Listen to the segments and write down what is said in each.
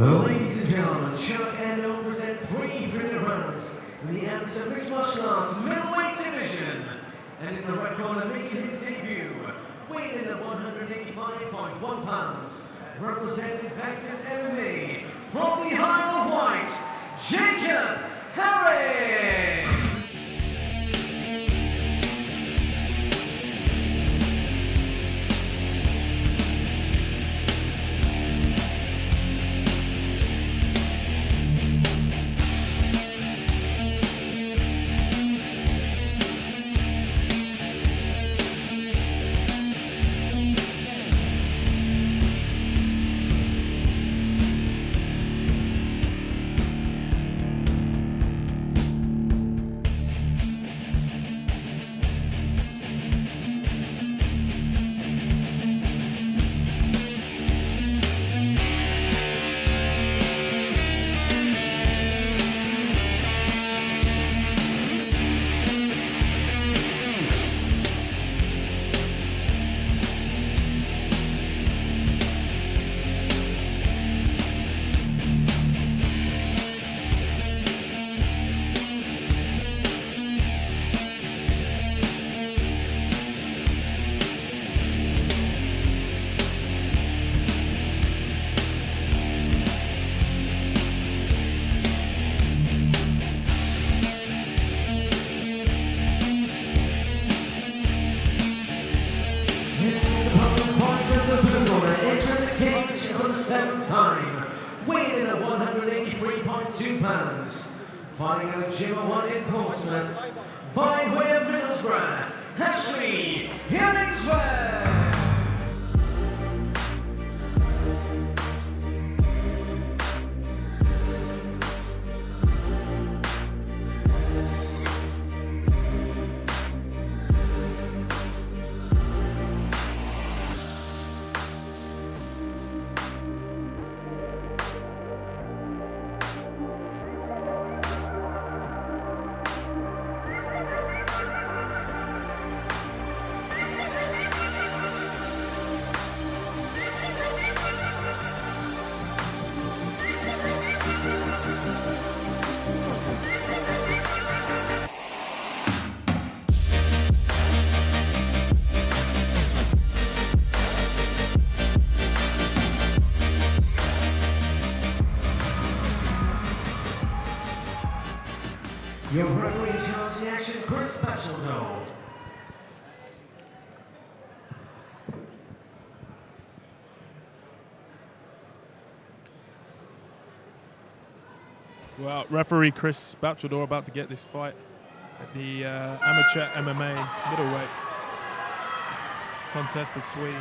Ladies and gentlemen, Chuck and O present 3 3-minute rounds in the amateur mixed martial arts middleweight division. And in the red corner, making his debut, weighing in at 185.1 pounds, representing Vectors MMA, from the Isle of Wight, Jacob Harry! For the 7th time, weighing in at 183.2 pounds, fighting out of Gym 1 in Portsmouth, by way of Middlesbrough, Ashley Illingworth. Your referee in charge of the action, Chris Batchelor. Well, referee Chris Batchelor about to get this fight at the amateur MMA middleweight contest between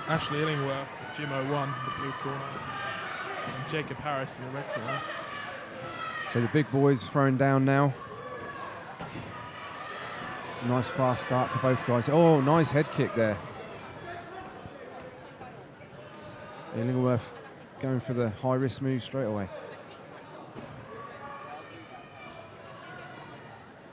Ashley Illingworth, Gym 01, the blue corner, and Jacob Harris in the red corner. So the big boys throwing down now. Nice fast start for both guys. Oh, nice head kick there. Illingworth going for the high-risk move straight away.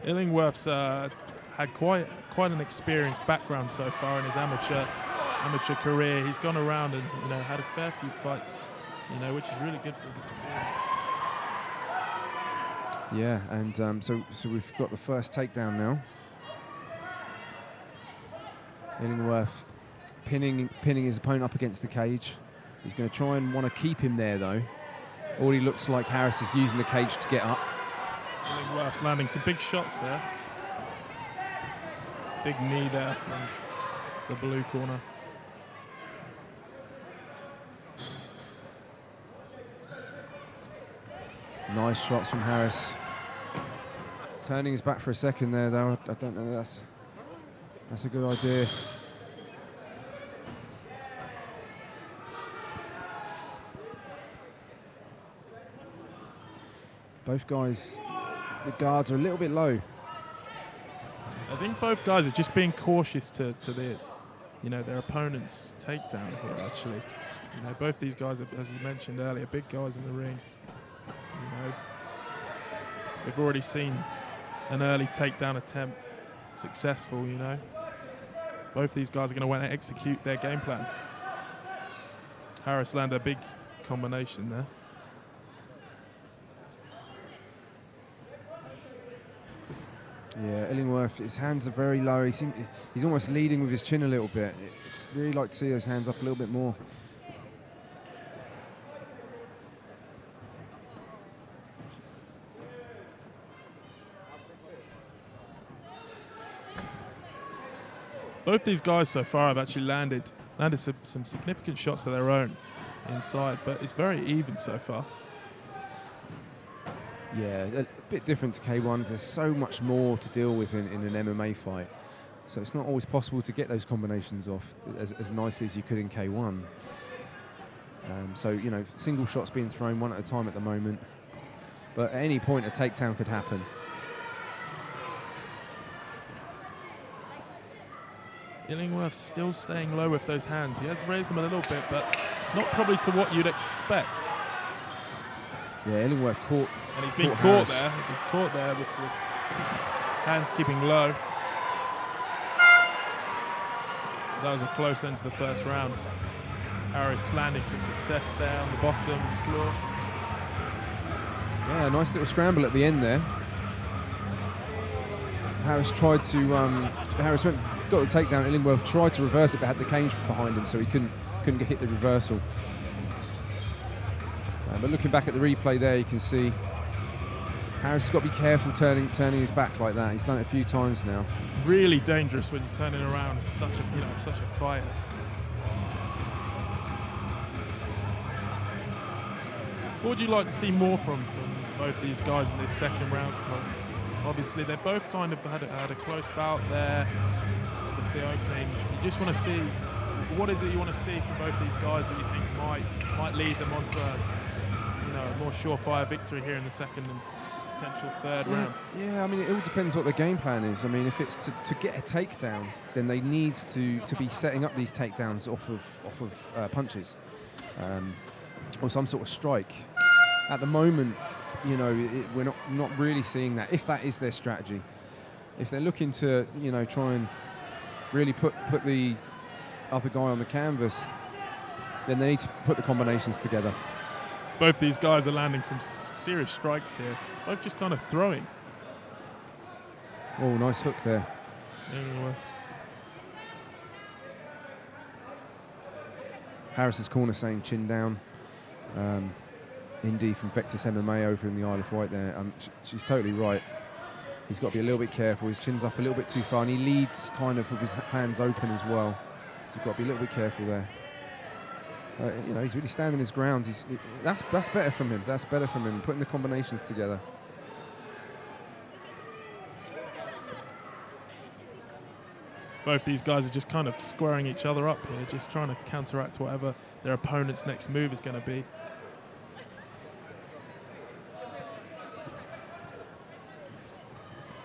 Illingworth's had quite an experienced background so far in his amateur career. He's gone around and had a fair few fights, which is really good for his experience. Yeah, and so we've got the first takedown now. Illingworth pinning his opponent up against the cage. He's going to try and want to keep him there though. Already looks like Harris is using the cage to get up. Illingworth's landing some big shots there. Big knee there from the blue corner. Nice shots from Harris. Turning his back for a second there, though. I don't know. That's a good idea. Both guys, the guards are a little bit low. I think both guys are just being cautious to their opponent's takedown here. Actually, both these guys are, as you mentioned earlier, big guys in the ring. We've already seen an early takedown attempt successful, Both these guys are going to want to execute their game plan. Harris landed a big combination there. Yeah, Illingworth, his hands are very low. He's almost leading with his chin a little bit. Really like to see those hands up a little bit more. Both these guys so far have actually landed some significant shots of their own inside, but it's very even so far. Yeah, a bit different to K1. There's so much more to deal with in an MMA fight. So it's not always possible to get those combinations off as nicely as you could in K1. So, you know, single shots being thrown one at a time at the moment. But at any point, a takedown could happen. Illingworth still staying low with those hands. He has raised them a little bit, but not probably to what you'd expect. Yeah, Illingworth caught. And he's been caught there. He's caught there with hands keeping low. That was a close end to the first round. Harris landing some success there on the bottom floor. Yeah, nice little scramble at the end there. Harris tried to. Harris got the takedown. Illingworth tried to reverse it, but had the cage behind him, so he couldn't hit the reversal. But looking back at the replay there, you can see Harris has got to be careful turning his back like that. He's done it a few times now. Really dangerous when you're turning around such a fight. What would you like to see more from both these guys in this second round? Obviously, they both kind of had a close bout there with the opening. You just want to see, what is it you want to see from both these guys that you think might lead them onto a more surefire victory here in the second and potential third round? Yeah, I mean, it all depends what their game plan is. I mean, if it's to get a takedown, then they need to be setting up these takedowns off of punches or some sort of strike. At the moment, you know, we're not really seeing that. If that is their strategy, if they're looking to, you know, try and really put the other guy on the canvas, then they need to put the combinations together. Both these guys are landing some serious strikes here. Both just kind of throwing. Oh, nice hook there. Illingworth. Harris's corner saying chin down. Indy from Vectis MMA over in the Isle of Wight there. She's totally right. He's got to be a little bit careful. His chin's up a little bit too far, and he leads kind of with his hands open as well. He's got to be a little bit careful there. You know, he's really standing his ground. That's better from him. That's better from him, putting the combinations together. Both these guys are just kind of squaring each other up here, just trying to counteract whatever their opponent's next move is going to be.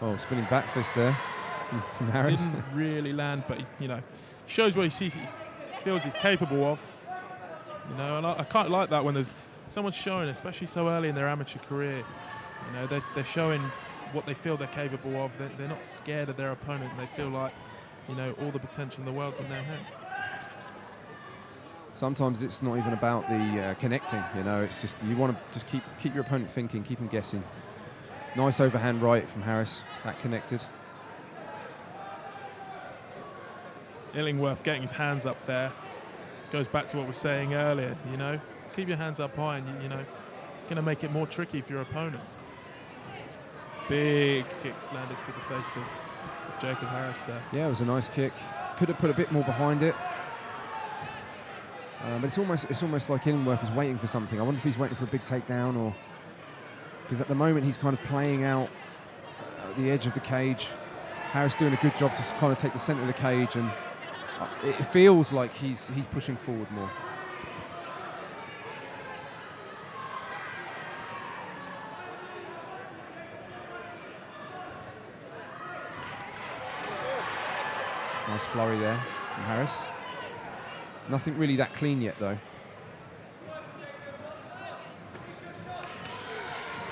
Oh, spinning back fist there from Harris. Didn't really land, but you know, shows what he feels he's capable of. You know, and I quite like that when there's someone showing, especially so early in their amateur career. You know, they're showing what they feel they're capable of. They're not scared of their opponent. They feel like, you know, all the potential in the world's in their hands. Sometimes it's not even about the connecting. You know, it's just you want to just keep your opponent thinking, keep him guessing. Nice overhand right from Harris. That connected. Illingworth getting his hands up there. Goes back to what we were saying earlier, you know. Keep your hands up high and, you know, it's going to make it more tricky for your opponent. Big kick landed to the face of Jacob Harris there. Yeah, it was a nice kick. Could have put a bit more behind it. But it's almost like Illingworth is waiting for something. I wonder if he's waiting for a big takedown, or because at the moment he's kind of playing out the edge of the cage. Harris doing a good job to kind of take the centre of the cage, and it feels like he's pushing forward more. Nice flurry there from Harris. Nothing really that clean yet, though.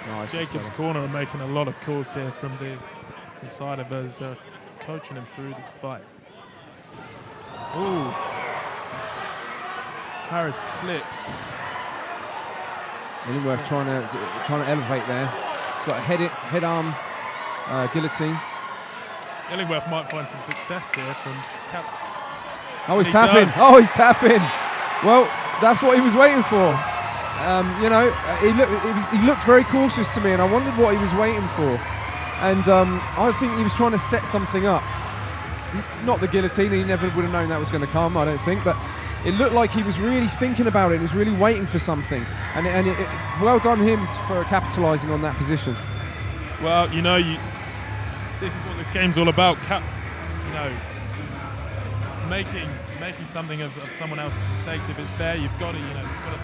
Nice. Jacob's corner are making a lot of calls here from the side of us, coaching him through this fight. Ooh. Harris slips. Illingworth trying to elevate there. He's got a head arm guillotine. Illingworth might find some success here from Cap. Oh, he's tapping. Oh, he's tapping. Well, that's what he was waiting for. You know, he looked very cautious to me, and I wondered what he was waiting for. And I think he was trying to set something up. Not the guillotine. He never would have known that was going to come, I don't think. But it looked like he was really thinking about it. And he was really waiting for something. And well done him for capitalising on that position. Well, you know, this is what this game's all about. You know, making something of someone else's mistakes. If it's there, you've got to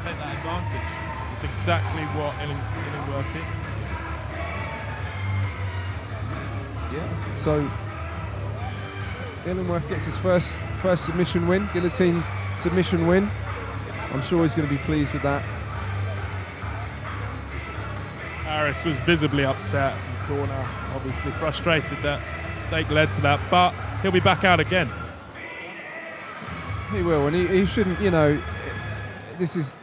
take that advantage. It's exactly what Illingworth did. Yeah. So Illingworth gets his first submission win, guillotine submission win. I'm sure he's going to be pleased with that. Harris was visibly upset in the corner, obviously frustrated that mistake led to that, but he'll be back out again. He will, and he shouldn't. You know, this is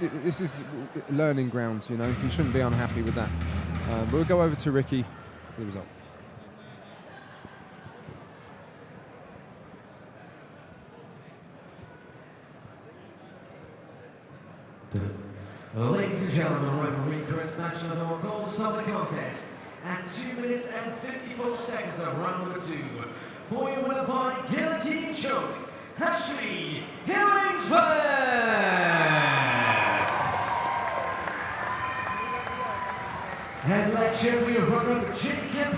learning ground. You know, he shouldn't be unhappy with that. We'll go over to Ricky for the result. Ladies and gentlemen, referee Chris Batchelor calls to stop the contest at 2 minutes and 54 seconds of round number 2. For your winner by guillotine choke, Ashley Illingworth. And let's cheer for your runner-up, Jacob